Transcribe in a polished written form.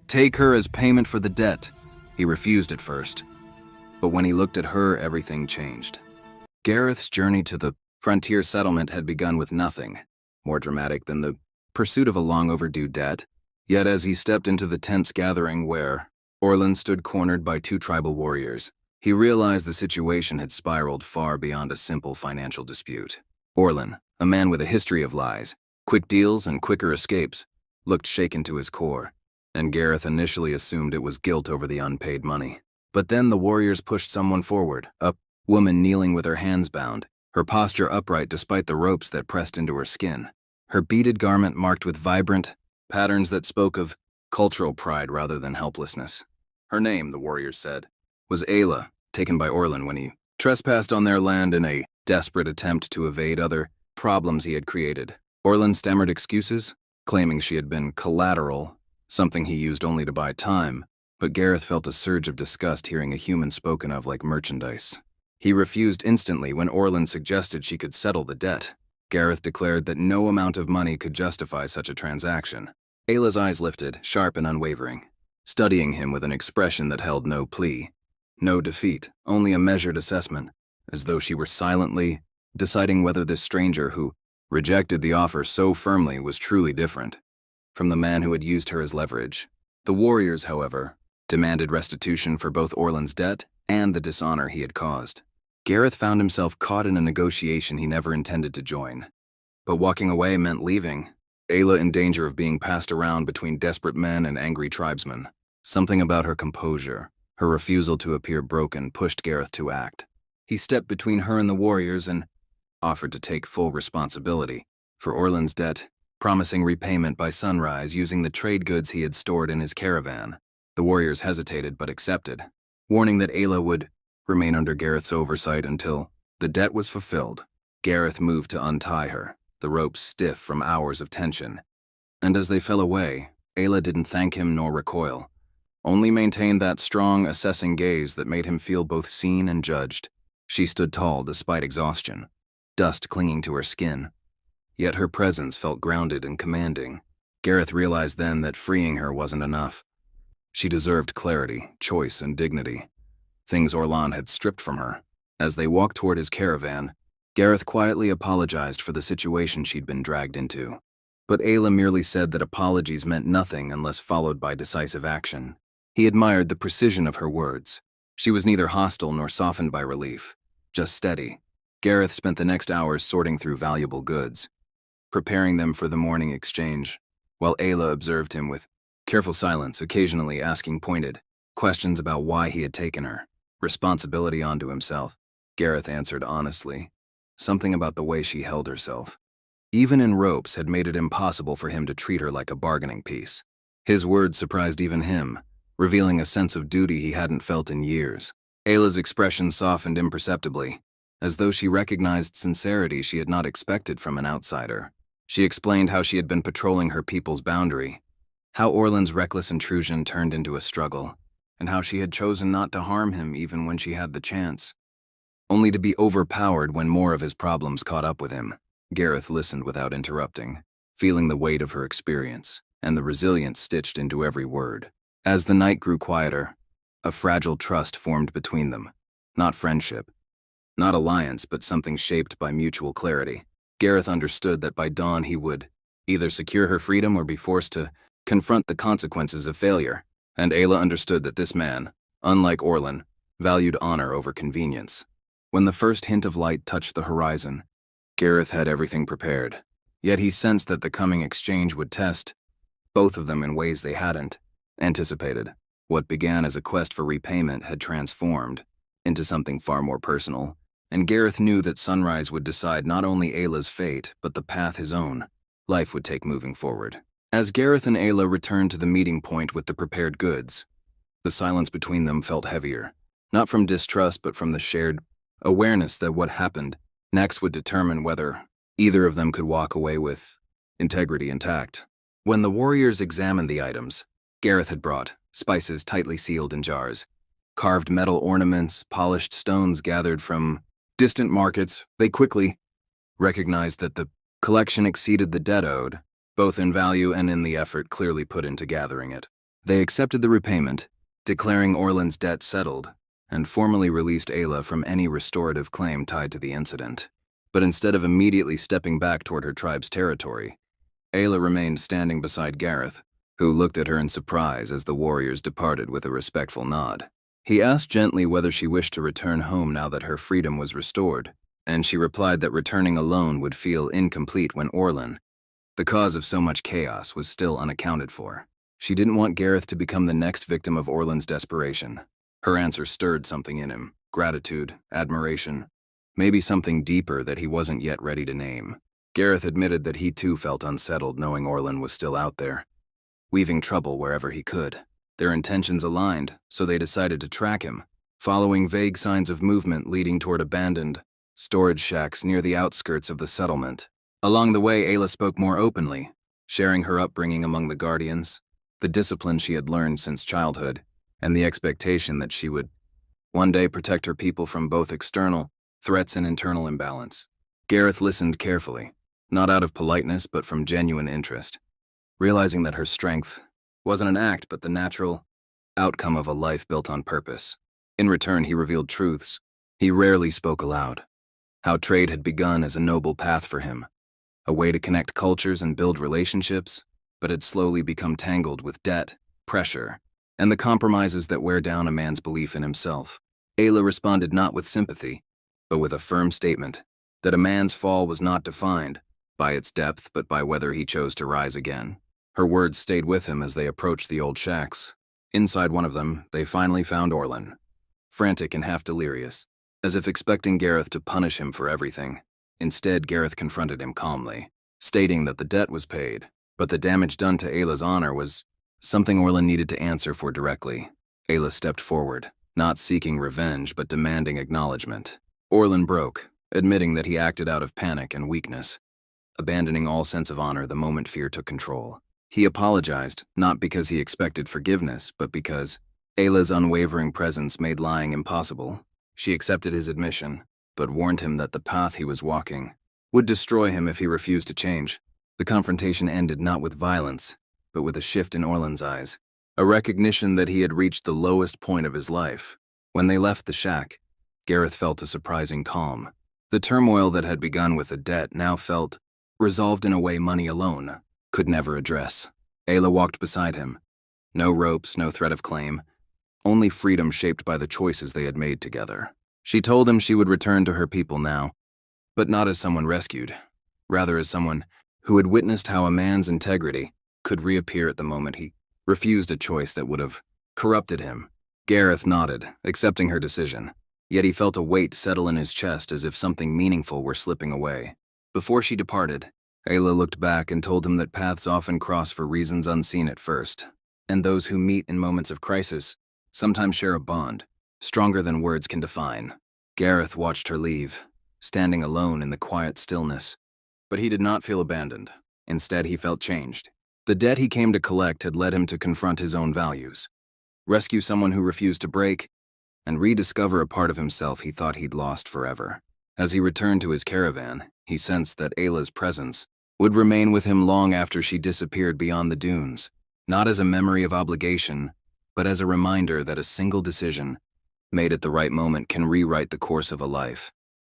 take her as payment for the debt. He refused at first, but when he looked at her, everything changed. Gareth's journey to the frontier settlement had begun with nothing more dramatic than the pursuit of a long-overdue debt. Yet as he stepped into the tense gathering where Orlan stood cornered by two tribal warriors, he realized the situation had spiraled far beyond a simple financial dispute. Orlan, a man with a history of lies, quick deals, and quicker escapes, looked shaken to his core, and Gareth initially assumed it was guilt over the unpaid money. But then the warriors pushed someone forward, a woman kneeling with her hands bound, her posture upright despite the ropes that pressed into her skin, her beaded garment marked with vibrant patterns that spoke of cultural pride rather than helplessness. Her name, the warriors said, was Ayla, taken by Orlan when he trespassed on their land in a desperate attempt to evade other problems he had created. Orlan stammered excuses, claiming she had been collateral, something he used only to buy time, but Gareth felt a surge of disgust hearing a human spoken of like merchandise. He refused instantly when Orlan suggested she could settle the debt. Gareth declared that no amount of money could justify such a transaction. Ayla's eyes lifted, sharp and unwavering, studying him with an expression that held no plea, no defeat, only a measured assessment, as though she were silently deciding whether this stranger who rejected the offer so firmly was truly different from the man who had used her as leverage. The warriors, however, demanded restitution for both Orlan's debt and the dishonor he had caused. Gareth found himself caught in a negotiation he never intended to join. But walking away meant leaving, Ayla in danger of being passed around between desperate men and angry tribesmen. Something about her composure, her refusal to appear broken, pushed Gareth to act. He stepped between her and the warriors and offered to take full responsibility for Orlan's debt, promising repayment by sunrise using the trade goods he had stored in his caravan. The warriors hesitated but accepted, warning that Ayla would remain under Gareth's oversight until the debt was fulfilled. Gareth moved to untie her, the ropes stiff from hours of tension. And as they fell away, Ayla didn't thank him nor recoil, only maintained that strong, assessing gaze that made him feel both seen and judged. She stood tall despite exhaustion, dust clinging to her skin. Yet her presence felt grounded and commanding. Gareth realized then that freeing her wasn't enough. She deserved clarity, choice, and dignity, things Orlan had stripped from her. As they walked toward his caravan, Gareth quietly apologized for the situation she'd been dragged into. But Ayla merely said that apologies meant nothing unless followed by decisive action. He admired the precision of her words. She was neither hostile nor softened by relief, just steady. Gareth spent the next hours sorting through valuable goods, preparing them for the morning exchange, while Ayla observed him with careful silence, occasionally asking pointed questions about why he had taken her responsibility onto himself. Gareth answered honestly. Something about the way she held herself, even in ropes, had made it impossible for him to treat her like a bargaining piece. His words surprised even him, revealing a sense of duty he hadn't felt in years. Ayla's expression softened imperceptibly, as though she recognized sincerity she had not expected from an outsider. She explained how she had been patrolling her people's boundary, how Orlan's reckless intrusion turned into a struggle, and how she had chosen not to harm him even when she had the chance, only to be overpowered when more of his problems caught up with him. Gareth listened without interrupting, feeling the weight of her experience and the resilience stitched into every word. As the night grew quieter, a fragile trust formed between them, not friendship, not alliance, but something shaped by mutual clarity. Gareth understood that by dawn he would either secure her freedom or be forced to confront the consequences of failure, and Ayla understood that this man, unlike Orlan, valued honor over convenience. When the first hint of light touched the horizon, Gareth had everything prepared, yet he sensed that the coming exchange would test both of them in ways they hadn't anticipated. What began as a quest for repayment had transformed into something far more personal, and Gareth knew that sunrise would decide not only Ayla's fate, but the path his own life would take moving forward. As Gareth and Ayla returned to the meeting point with the prepared goods, the silence between them felt heavier, not from distrust but from the shared awareness that what happened next would determine whether either of them could walk away with integrity intact. When the warriors examined the items Gareth had brought, spices tightly sealed in jars, carved metal ornaments, polished stones gathered from distant markets, they quickly recognized that the collection exceeded the debt owed, both in value and in the effort clearly put into gathering it. They accepted the repayment, declaring Orlan's debt settled, and formally released Ayla from any restorative claim tied to the incident. But instead of immediately stepping back toward her tribe's territory, Ayla remained standing beside Gareth, who looked at her in surprise as the warriors departed with a respectful nod. He asked gently whether she wished to return home now that her freedom was restored, and she replied that returning alone would feel incomplete when Orlan, the cause of so much chaos, was still unaccounted for. She didn't want Gareth to become the next victim of Orlan's desperation. Her answer stirred something in him: gratitude, admiration, maybe something deeper that he wasn't yet ready to name. Gareth admitted that he too felt unsettled knowing Orlan was still out there, weaving trouble wherever he could. Their intentions aligned, so they decided to track him, following vague signs of movement leading toward abandoned storage shacks near the outskirts of the settlement. Along the way, Ayla spoke more openly, sharing her upbringing among the Guardians, the discipline she had learned since childhood, and the expectation that she would one day protect her people from both external threats and internal imbalance. Gareth listened carefully, not out of politeness but from genuine interest, realizing that her strength wasn't an act but the natural outcome of a life built on purpose. In return, he revealed truths he rarely spoke aloud: how trade had begun as a noble path for him, a way to connect cultures and build relationships, but had slowly become tangled with debt, pressure, and the compromises that wear down a man's belief in himself. Ayla responded not with sympathy, but with a firm statement that a man's fall was not defined by its depth but by whether he chose to rise again. Her words stayed with him as they approached the old shacks. Inside one of them, they finally found Orlan, frantic and half delirious, as if expecting Gareth to punish him for everything. Instead, Gareth confronted him calmly, stating that the debt was paid, but the damage done to Ayla's honor was something Orlan needed to answer for directly. Ayla stepped forward, not seeking revenge but demanding acknowledgement. Orlan broke, admitting that he acted out of panic and weakness, abandoning all sense of honor the moment fear took control. He apologized, not because he expected forgiveness, but because Ayla's unwavering presence made lying impossible. She accepted his admission, but warned him that the path he was walking would destroy him if he refused to change. The confrontation ended not with violence, but with a shift in Orlan's eyes, a recognition that he had reached the lowest point of his life. When they left the shack, Gareth felt a surprising calm. The turmoil that had begun with the debt now felt resolved in a way money alone could never address. Ayla walked beside him. No ropes, no threat of claim, only freedom shaped by the choices they had made together. She told him she would return to her people now, but not as someone rescued, rather as someone who had witnessed how a man's integrity could reappear at the moment he refused a choice that would have corrupted him. Gareth nodded, accepting her decision, yet he felt a weight settle in his chest as if something meaningful were slipping away. Before she departed, Ayla looked back and told him that paths often cross for reasons unseen at first, and those who meet in moments of crisis sometimes share a bond stronger than words can define. Gareth watched her leave, standing alone in the quiet stillness, but he did not feel abandoned. Instead, he felt changed. The debt he came to collect had led him to confront his own values, rescue someone who refused to break, and rediscover a part of himself he thought he'd lost forever. As he returned to his caravan, he sensed that Ayla's presence would remain with him long after she disappeared beyond the dunes, not as a memory of obligation, but as a reminder that a single decision made at the right moment can rewrite the course of a life.